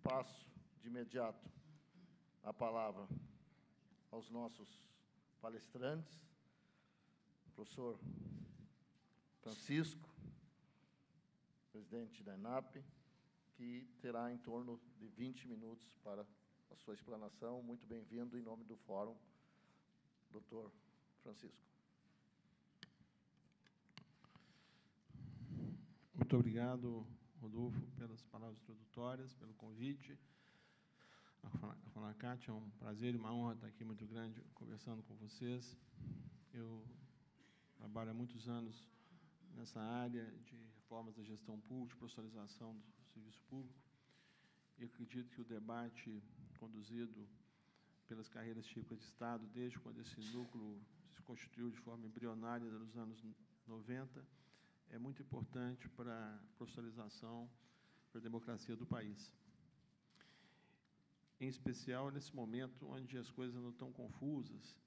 passo de imediato a palavra aos nossos palestrantes, professor Francisco, presidente da ENAP, que terá em torno de 20 minutos para a sua explanação. Muito bem-vindo em nome do Fórum, doutor Francisco. Muito obrigado, Rodolfo, pelas palavras introdutórias, pelo convite. A FONACAT, é um prazer e uma honra estar aqui muito grande conversando com vocês. Eu trabalho há muitos anos nessa área de reformas da gestão pública, de profissionalização do serviço público, e acredito que o debate conduzido pelas carreiras típicas de Estado, desde quando esse núcleo se constituiu de forma embrionária nos anos 90, é muito importante para a profissionalização, para a democracia do país. Em especial nesse momento onde as coisas não estão confusas,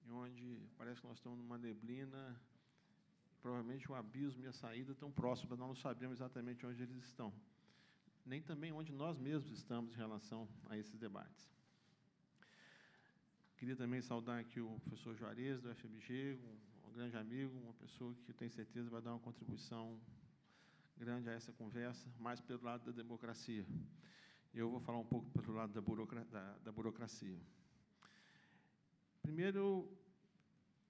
e onde parece que nós estamos numa neblina, provavelmente o abismo e a saída estão próximos, nós não sabemos exatamente onde eles estão, nem também onde nós mesmos estamos em relação a esses debates. Queria também saudar aqui o professor Juarez, do FMG, um grande amigo, uma pessoa que eu tenho certeza vai dar uma contribuição grande a essa conversa, mais pelo lado da democracia. Eu vou falar um pouco pelo lado da burocracia. Primeiro,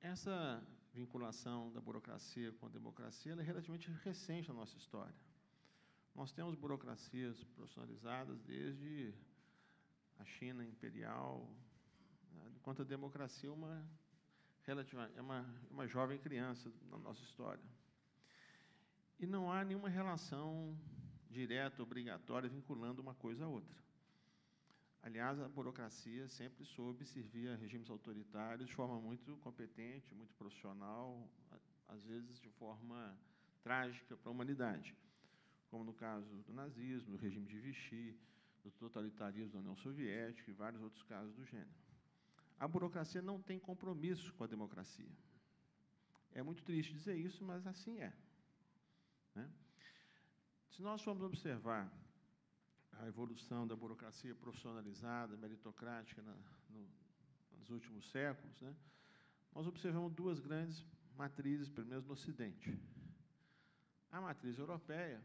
essa vinculação da burocracia com a democracia ela é relativamente recente na nossa história. Nós temos burocracias profissionalizadas desde a China imperial, enquanto a democracia é uma jovem criança na nossa história. E não há nenhuma relação direta, obrigatória, vinculando uma coisa à outra. Aliás, a burocracia sempre soube servir a regimes autoritários de forma muito competente, muito profissional, às vezes de forma trágica para a humanidade, como no caso do nazismo, do regime de Vichy, do totalitarismo da União Soviética e vários outros casos do gênero. A burocracia não tem compromisso com a democracia. É muito triste dizer isso, mas assim é, né? Se nós formos observar a evolução da burocracia profissionalizada, meritocrática nos últimos séculos, né, nós observamos duas grandes matrizes, pelo menos no Ocidente. A matriz europeia,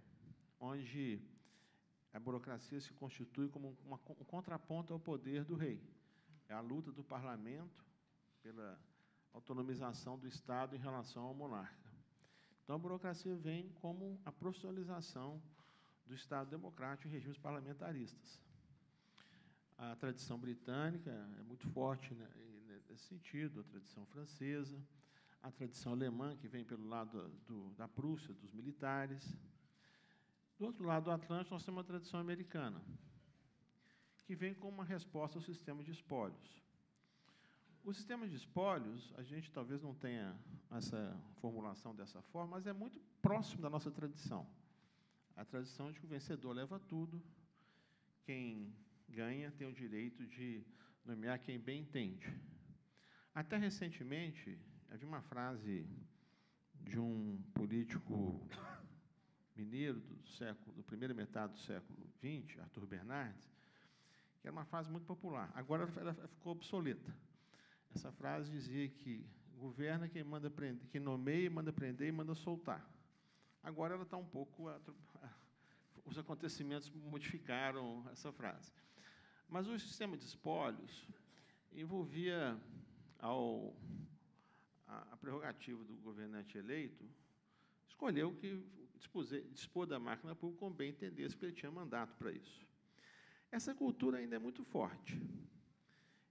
onde a burocracia se constitui como um contraponto ao poder do rei. É a luta do parlamento pela autonomização do Estado em relação ao monarca. Então, a burocracia vem como a profissionalização do Estado democrático em regimes parlamentaristas. A tradição britânica é muito forte, né, nesse sentido, a tradição francesa, a tradição alemã, que vem pelo lado da Prússia, dos militares. Do outro lado do Atlântico, nós temos uma tradição americana, que vem como uma resposta ao sistema de espólios. O sistema de espólios, a gente talvez não tenha essa formulação dessa forma, mas é muito próximo da nossa tradição. A tradição de que o vencedor leva tudo, quem ganha tem o direito de nomear quem bem entende. Até recentemente, havia uma frase de um político mineiro da primeira metade do século XX, Arthur Bernardes, que era uma frase muito popular. Agora ela ficou obsoleta. Essa frase dizia que governa quem manda prender, quem nomeia, manda prender e manda soltar. Agora ela está um pouco... Os acontecimentos modificaram essa frase. Mas o sistema de espólios envolvia a prerrogativa do governante eleito escolher o que dispor da máquina pública como bem entendesse, porque ele tinha mandato para isso. Essa cultura ainda é muito forte.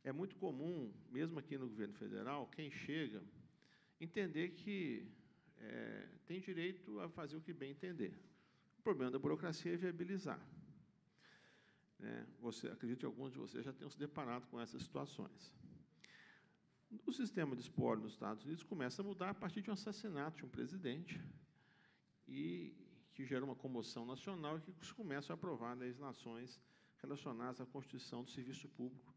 É muito comum, mesmo aqui no governo federal, quem chega, entender que tem direito a fazer o que bem entender. O problema da burocracia é viabilizar. Acredito que alguns de vocês já tenham se deparado com essas situações. O sistema de espólio nos Estados Unidos começa a mudar a partir de um assassinato de um presidente, e que gera uma comoção nacional e que se começa a aprovar legislações relacionadas à constituição do serviço público.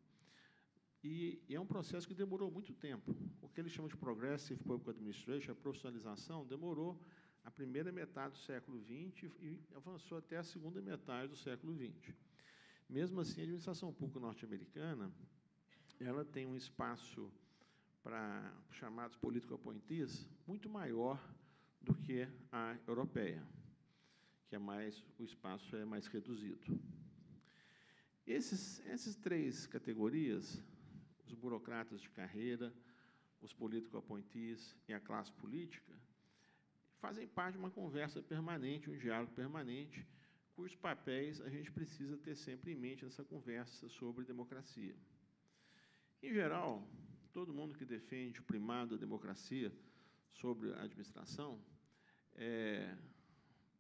E é um processo que demorou muito tempo. O que eles chamam de Progressive Public Administration, a profissionalização, demorou a primeira metade do século XX e avançou até a segunda metade do século XX. Mesmo assim, a administração pública norte-americana, ela tem um espaço para chamados political appointees muito maior do que a europeia, que o espaço é mais reduzido. Essas três categorias, os burocratas de carreira, os political appointees e a classe política, fazem parte de uma conversa permanente, um diálogo permanente, cujos papéis a gente precisa ter sempre em mente nessa conversa sobre democracia. Em geral, todo mundo que defende o primado da democracia sobre a administração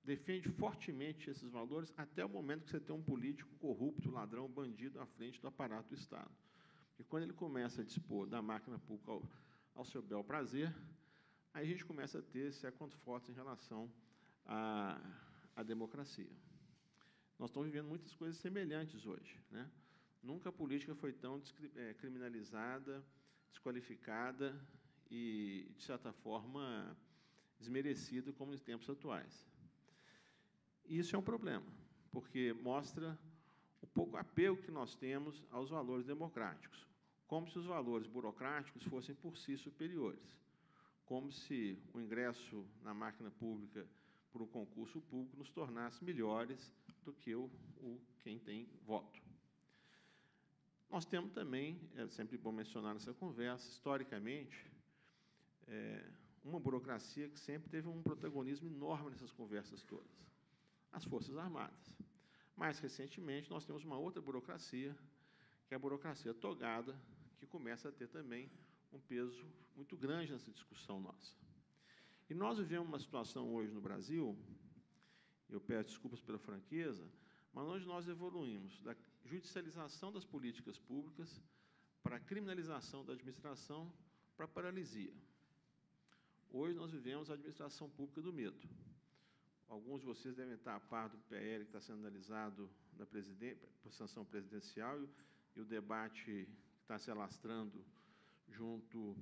defende fortemente esses valores até o momento que você tem um político corrupto, ladrão, bandido à frente do aparato do Estado. E quando ele começa a dispor da máquina pública ao seu bel prazer, aí a gente começa a ter certos fortes em relação à democracia. Nós estamos vivendo muitas coisas semelhantes hoje, né? Nunca a política foi tão criminalizada, desqualificada e, de certa forma, desmerecida como nos tempos atuais. Isso é um problema, porque mostra o pouco apego que nós temos aos valores democráticos, como se os valores burocráticos fossem por si superiores, como se o ingresso na máquina pública por um concurso público nos tornasse melhores do que quem tem voto. Nós temos também, é sempre bom mencionar nessa conversa, historicamente, uma burocracia que sempre teve um protagonismo enorme nessas conversas todas, as Forças Armadas. Mais recentemente, nós temos uma outra burocracia, que é a burocracia togada, que começa a ter também um peso muito grande nessa discussão nossa. E nós vivemos uma situação hoje no Brasil, eu peço desculpas pela franqueza, mas onde nós evoluímos da judicialização das políticas públicas para a criminalização da administração para a paralisia. Hoje nós vivemos a administração pública do medo. Alguns de vocês devem estar a par do PL que está sendo analisado por sanção presidencial e o debate que está se alastrando junto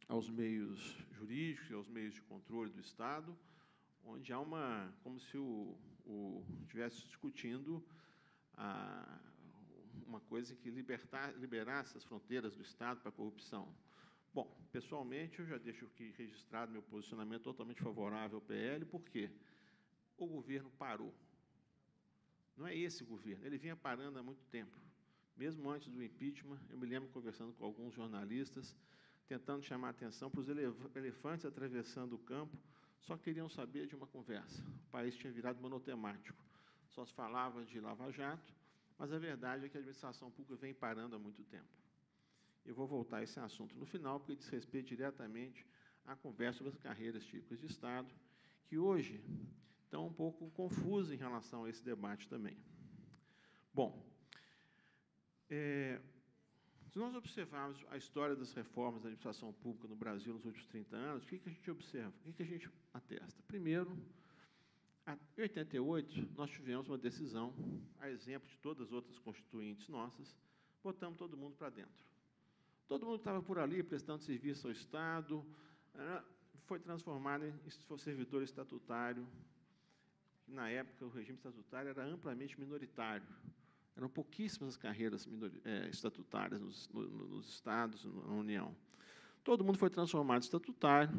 aos meios jurídicos e aos meios de controle do Estado, onde há como se estivesse discutindo uma coisa que liberasse as fronteiras do Estado para a corrupção. Bom, pessoalmente, eu já deixo aqui registrado meu posicionamento totalmente favorável ao PL, porque o governo parou. Não é esse governo, ele vinha parando há muito tempo. Mesmo antes do impeachment, eu me lembro conversando com alguns jornalistas, tentando chamar a atenção para os elefantes atravessando o campo, só queriam saber de uma conversa. O país tinha virado monotemático. Só se falava de Lava Jato, mas a verdade é que a administração pública vem parando há muito tempo. Eu vou voltar a esse assunto no final, porque diz respeito diretamente à conversa sobre as carreiras típicas de Estado, que hoje estão um pouco confusas em relação a esse debate também. Bom, se nós observarmos a história das reformas da administração pública no Brasil nos últimos 30 anos, o que a gente observa? O que a gente atesta? Primeiro, em 88, nós tivemos uma decisão, a exemplo de todas as outras constituintes nossas, botamos todo mundo para dentro. Todo mundo que estava por ali prestando serviço ao Estado, foi transformado em servidor estatutário. Na época, o regime estatutário era amplamente minoritário. Eram pouquíssimas as carreiras estatutárias nos estados, na União. Todo mundo foi transformado em estatutário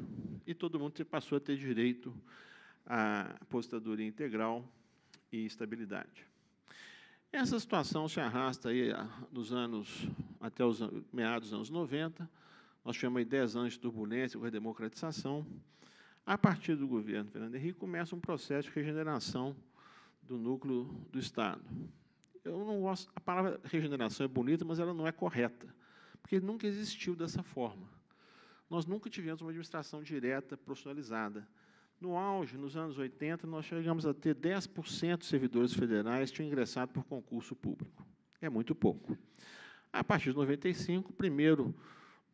e todo mundo passou a ter direito à aposentadoria integral e estabilidade. Essa situação se arrasta aí até os meados dos anos 90. Nós tivemos aí 10 anos de turbulência com a redemocratização. A partir do governo Fernando Henrique, começa um processo de regeneração do núcleo do Estado. Eu não gosto, a palavra regeneração é bonita, mas ela não é correta, porque nunca existiu dessa forma. Nós nunca tivemos uma administração direta, profissionalizada. No auge, nos anos 80, nós chegamos a ter 10% de servidores federais que tinham ingressado por concurso público. É muito pouco. A partir de 95, primeiro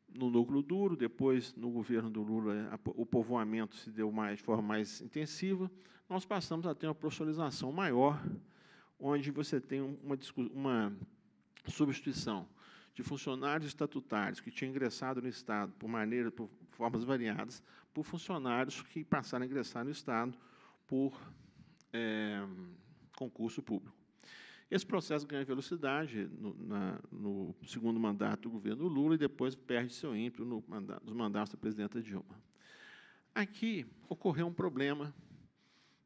no núcleo duro, depois, no governo do Lula, o povoamento se deu de forma mais intensiva, nós passamos a ter uma profissionalização maior, onde você tem uma substituição de funcionários estatutários que tinham ingressado no Estado por formas variadas, por funcionários que passaram a ingressar no Estado por concurso público. Esse processo ganha velocidade no segundo mandato do governo Lula e depois perde seu ímpeto nos mandatos da presidenta Dilma. Aqui ocorreu um problema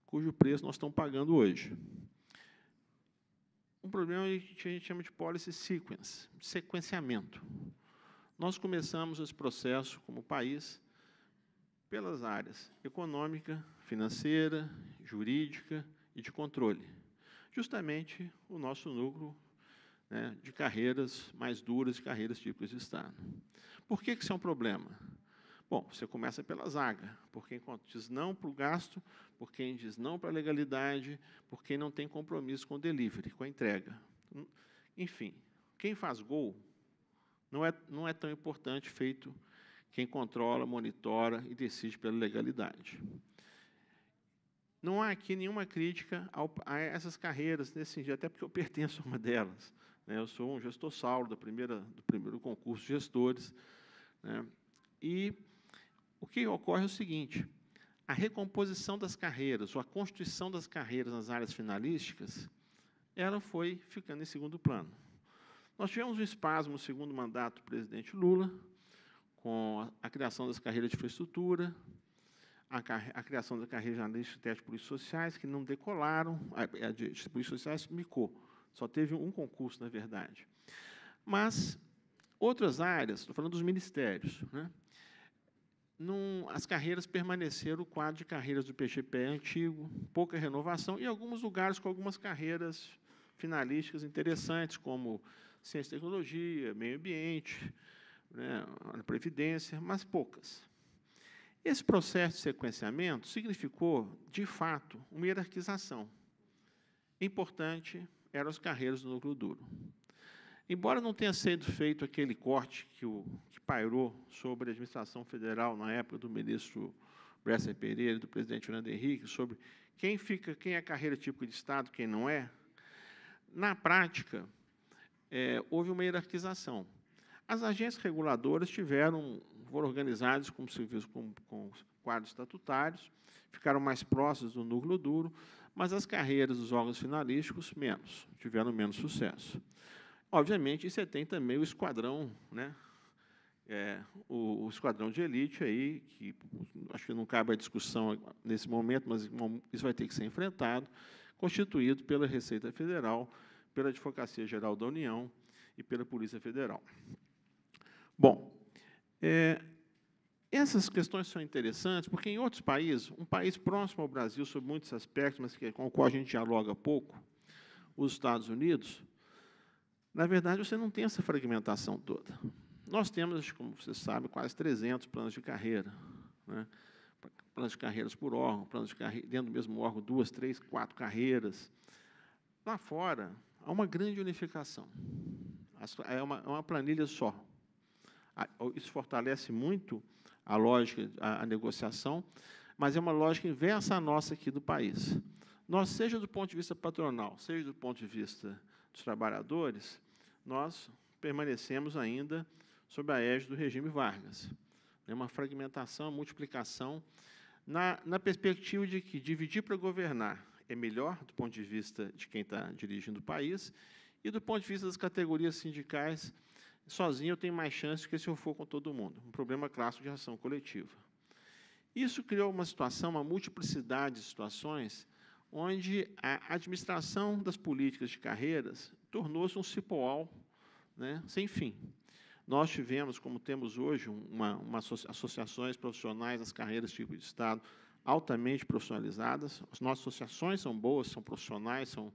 cujo preço nós estamos pagando hoje. Um problema que a gente chama de policy sequence, sequenciamento. Nós começamos esse processo como país pelas áreas econômica, financeira, jurídica e de controle. Justamente o nosso núcleo, né, de carreiras mais duras, de carreiras típicas de Estado. Por que isso é um problema? Bom, você começa pela zaga, por quem diz não para o gasto, por quem diz não para a legalidade, por quem não tem compromisso com o delivery, com a entrega. Enfim, quem faz gol não é tão importante feito quem controla, monitora e decide pela legalidade. Não há aqui nenhuma crítica a essas carreiras, nesse sentido, até porque eu pertenço a uma delas, né? Eu sou um gestor Saulo do primeiro concurso de gestores, né? E o que ocorre é o seguinte: a recomposição das carreiras, ou a constituição das carreiras nas áreas finalísticas, ela foi ficando em segundo plano. Nós tivemos um espasmo no segundo mandato do presidente Lula, com a criação das carreiras de infraestrutura, a criação da carreira de analista de testes de polícias sociais, que não decolaram, a de polícias sociais micou, só teve um concurso, na verdade. Mas outras áreas, estou falando dos ministérios, né? As carreiras permaneceram o quadro de carreiras do PGPE antigo, pouca renovação, e alguns lugares com algumas carreiras finalísticas interessantes, como ciência e tecnologia, meio ambiente, né, a previdência, mas poucas. Esse processo de sequenciamento significou, de fato, uma hierarquização. Importante eram as carreiras do núcleo duro. Embora não tenha sido feito aquele corte que pairou sobre a administração federal na época do ministro Bresser Pereira e do presidente Fernando Henrique, sobre quem é a carreira típica de Estado, quem não é, na prática, houve uma hierarquização. As agências reguladoras foram organizadas com quadros estatutários, ficaram mais próximas do núcleo duro, mas as carreiras dos órgãos finalísticos, tiveram menos sucesso. Obviamente, você tem também o esquadrão, né? O esquadrão de elite, aí, que acho que não cabe a discussão nesse momento, mas isso vai ter que ser enfrentado, constituído pela Receita Federal, pela Advocacia Geral da União e pela Polícia Federal. Bom, essas questões são interessantes, porque em outros países, um país próximo ao Brasil, sob muitos aspectos, mas com o qual a gente dialoga pouco, os Estados Unidos, na verdade, você não tem essa fragmentação toda. Nós temos, como você sabe, quase 300 planos de carreira, né? Planos de carreiras por órgão, planos de carreira, dentro do mesmo órgão, 2, 3, 4 carreiras. Lá fora, há uma grande unificação. É uma planilha só. Isso fortalece muito a lógica, a negociação, mas é uma lógica inversa à nossa aqui do país. Nós, seja do ponto de vista patronal, seja do ponto de vista dos trabalhadores, nós permanecemos ainda sob a égide do regime Vargas. É uma fragmentação, uma multiplicação, na perspectiva de que dividir para governar é melhor do ponto de vista de quem está dirigindo o país e do ponto de vista das categorias sindicais, sozinho eu tenho mais chance do que se eu for com todo mundo. Um problema clássico de ação coletiva. Isso criou uma situação, uma multiplicidade de situações, onde a administração das políticas de carreiras tornou-se um cipoal, né, sem fim. Nós tivemos, como temos hoje, associações profissionais das carreiras tipo de Estado altamente profissionalizadas. As nossas associações são boas, são profissionais, são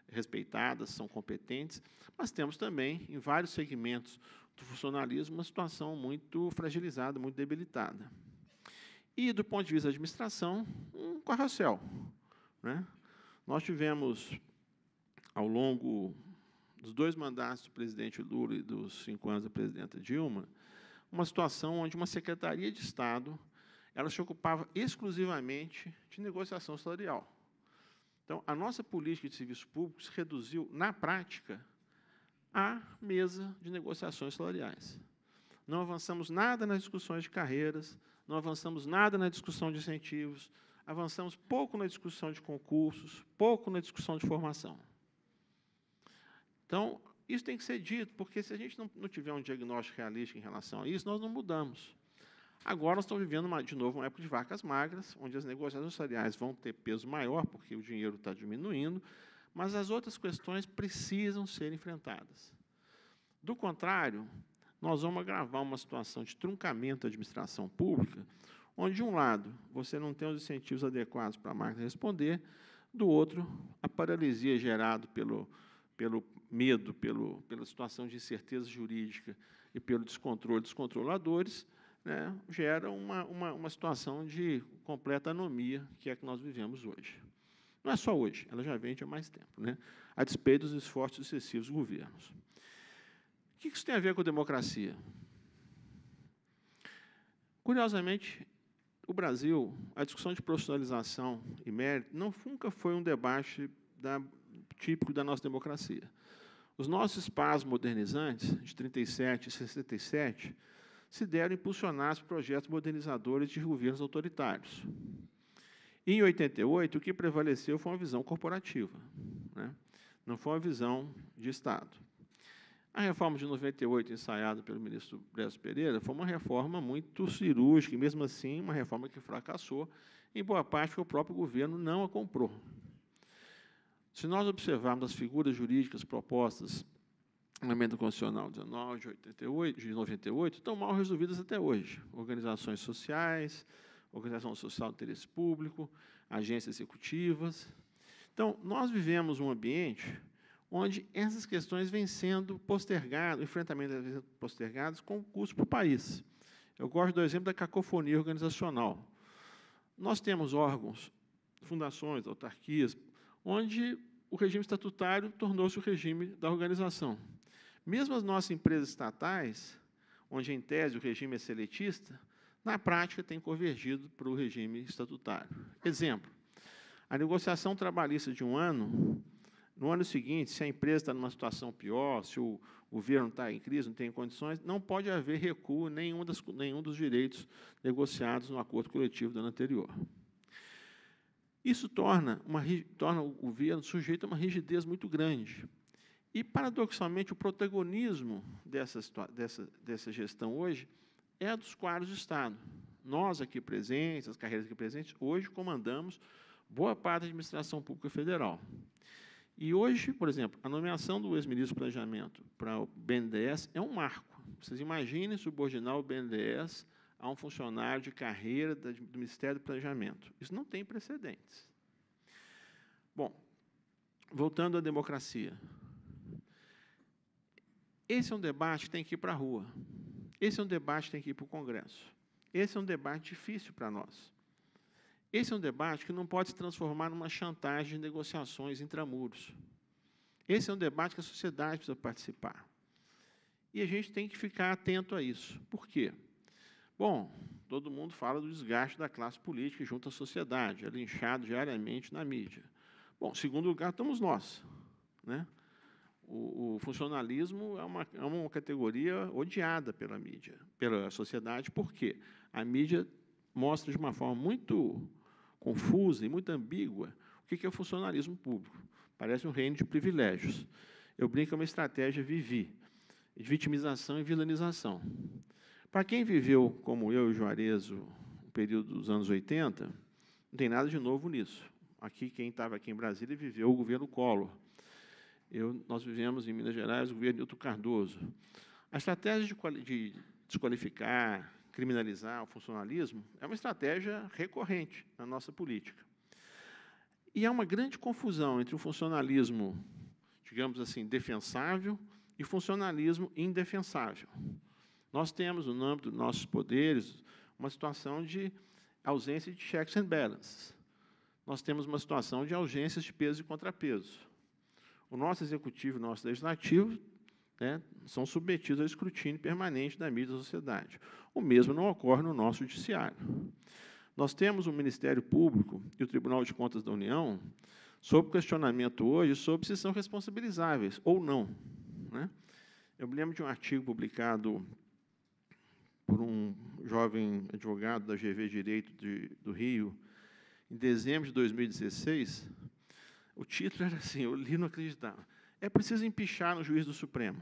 respeitadas, são competentes, mas temos também, em vários segmentos do funcionalismo, uma situação muito fragilizada, muito debilitada. E, do ponto de vista da administração, um carrossel, né? Nós tivemos, ao longo dos 2 mandatos do presidente Lula e dos 5 anos da presidenta Dilma, uma situação onde uma Secretaria de Estado ela se ocupava exclusivamente de negociação salarial. Então, a nossa política de serviço público se reduziu, na prática, à mesa de negociações salariais. Não avançamos nada nas discussões de carreiras, não avançamos nada na discussão de incentivos, avançamos pouco na discussão de concursos, pouco na discussão de formação. Então, isso tem que ser dito, porque se a gente não tiver um diagnóstico realista em relação a isso, nós não mudamos. Agora, nós estamos vivendo, de novo, uma época de vacas magras, onde as negociações salariais vão ter peso maior, porque o dinheiro está diminuindo, mas as outras questões precisam ser enfrentadas. Do contrário, nós vamos agravar uma situação de truncamento da administração pública, onde, de um lado, você não tem os incentivos adequados para a máquina responder, do outro, a paralisia gerada pelo medo, pela situação de incerteza jurídica e pelo descontrole dos controladores, né, gera uma situação de completa anomia, que é a que nós vivemos hoje. Não é só hoje, ela já vem há mais tempo, né, a despeito dos esforços sucessivos dos governos. O que isso tem a ver com a democracia? Curiosamente, o Brasil, a discussão de profissionalização e mérito nunca foi um debate típico da nossa democracia. Os nossos espaços modernizantes, de 37 e 67, se deram impulsionados por projetos modernizadores de governos autoritários. E, em 88, o que prevaleceu foi uma visão corporativa, né? Não foi uma visão de Estado. A reforma de 98, ensaiada pelo ministro Brás Pereira, foi uma reforma muito cirúrgica, e, mesmo assim, uma reforma que fracassou, em boa parte porque o próprio governo não a comprou. Se nós observarmos as figuras jurídicas propostas no Emenda Constitucional 19 de 98, estão mal resolvidas até hoje. Organizações sociais, organização social de interesse público, agências executivas. Então, nós vivemos um ambiente onde essas questões vêm sendo postergadas, o enfrentamento vem sendo postergados com custo para o país. Eu gosto do exemplo da cacofonia organizacional. Nós temos órgãos, fundações, autarquias, onde o regime estatutário tornou-se o regime da organização. Mesmo as nossas empresas estatais, onde, em tese, o regime é seletista, na prática tem convergido para o regime estatutário. Exemplo, a negociação trabalhista de um ano, no ano seguinte, se a empresa está numa situação pior, se o governo está em crise, não tem condições, não pode haver recuo em nenhum dos direitos negociados no acordo coletivo do ano anterior. Isso torna o governo sujeito a uma rigidez muito grande. E, paradoxalmente, o protagonismo dessa gestão hoje é a dos quadros de Estado. Nós aqui presentes, as carreiras aqui presentes, hoje comandamos boa parte da administração pública federal. E hoje, por exemplo, a nomeação do ex-ministro do Planejamento para o BNDES é um marco. Vocês imaginem subordinar o BNDES a um funcionário de carreira do Ministério do Planejamento. Isso não tem precedentes. Bom, voltando à democracia. Esse é um debate que tem que ir para a rua. Esse é um debate que tem que ir para o Congresso. Esse é um debate difícil para nós. Esse é um debate que não pode se transformar numa chantagem de negociações intramuros. Esse é um debate que a sociedade precisa participar. E a gente tem que ficar atento a isso. Por quê? Bom, todo mundo fala do desgaste da classe política junto à sociedade, é linchado diariamente na mídia. Bom, em segundo lugar, estamos nós, né? O funcionalismo é uma categoria odiada pela mídia, pela sociedade, porque a mídia mostra de uma forma muito confusa e muito ambígua o que é o funcionalismo público. Parece um reino de privilégios. Eu brinco, é uma estratégia de vitimização e vilanização. Para quem viveu, como eu e o Juarez, o período dos anos 80, não tem nada de novo nisso. Aqui, quem estava aqui em Brasília viveu o governo Collor. Nós vivemos em Minas Gerais o governo Nilton Cardoso. A estratégia de desqualificar, criminalizar o funcionalismo é uma estratégia recorrente na nossa política. E há uma grande confusão entre o funcionalismo, digamos assim, defensável e o funcionalismo indefensável. Nós temos, no âmbito dos nossos poderes, uma situação de ausência de checks and balances. Nós temos uma situação de ausências de peso e contrapeso. O nosso executivo e o nosso legislativo, né, são submetidos ao escrutínio permanente da mídia da sociedade. O mesmo não ocorre no nosso judiciário. Nós temos o Ministério Público e o Tribunal de Contas da União sob questionamento hoje sobre se são responsabilizáveis ou não, né? Eu me lembro de um artigo publicado por um jovem advogado da GV Direito do Rio, em dezembro de 2016. O título era assim, eu li e não acreditava. é preciso empichar no juiz do Supremo.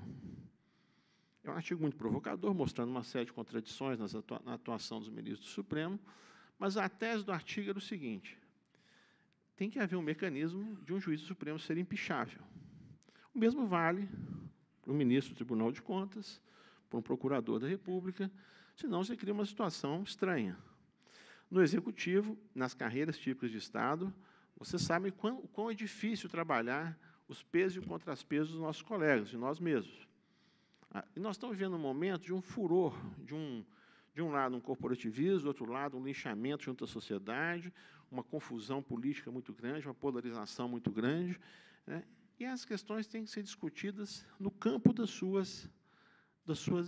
É um artigo muito provocador, mostrando uma série de contradições na atuação dos ministros do Supremo, mas a tese do artigo era o seguinte: tem que haver um mecanismo de um juiz do Supremo ser empichável. O mesmo vale para o ministro do Tribunal de Contas, para um procurador da República, senão você cria uma situação estranha. No Executivo, nas carreiras típicas de Estado, você sabe quão é difícil trabalhar os pesos e contrapesos dos nossos colegas, de nós mesmos. E nós estamos vivendo um momento de um furor, de um lado um corporativismo, do outro lado um linchamento junto à sociedade, uma confusão política muito grande, uma polarização muito grande, né? E as questões têm que ser discutidas no campo das suas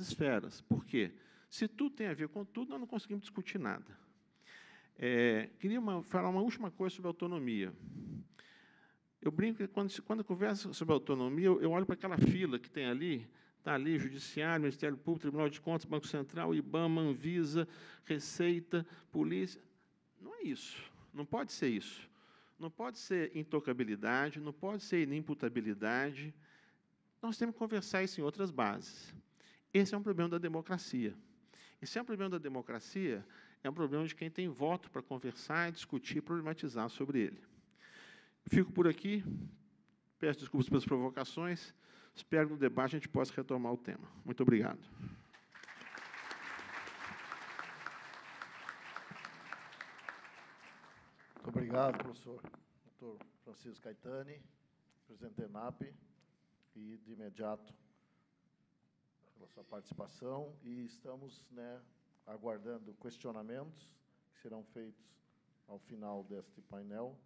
esferas. Por quê? Se tudo tem a ver com tudo, nós não conseguimos discutir nada. Queria falar uma última coisa sobre autonomia. Eu brinco que, quando eu converso sobre autonomia, eu olho para aquela fila que tem ali, está ali Judiciário, Ministério Público, Tribunal de Contas, Banco Central, IBAMA, Anvisa, Receita, Polícia. Não é isso. Não pode ser isso. Não pode ser intocabilidade, não pode ser inimputabilidade. Nós temos que conversar isso em outras bases. Esse é um problema da democracia. Esse é um problema da democracia, é um problema de quem tem voto para conversar, discutir, problematizar sobre ele. Fico por aqui, peço desculpas pelas provocações, espero que no debate a gente possa retomar o tema. Muito obrigado. Muito obrigado, professor Dr. Francisco Caetani, presidente da ENAP, e de imediato pela sua participação, e estamos, aguardando questionamentos que serão feitos ao final deste painel.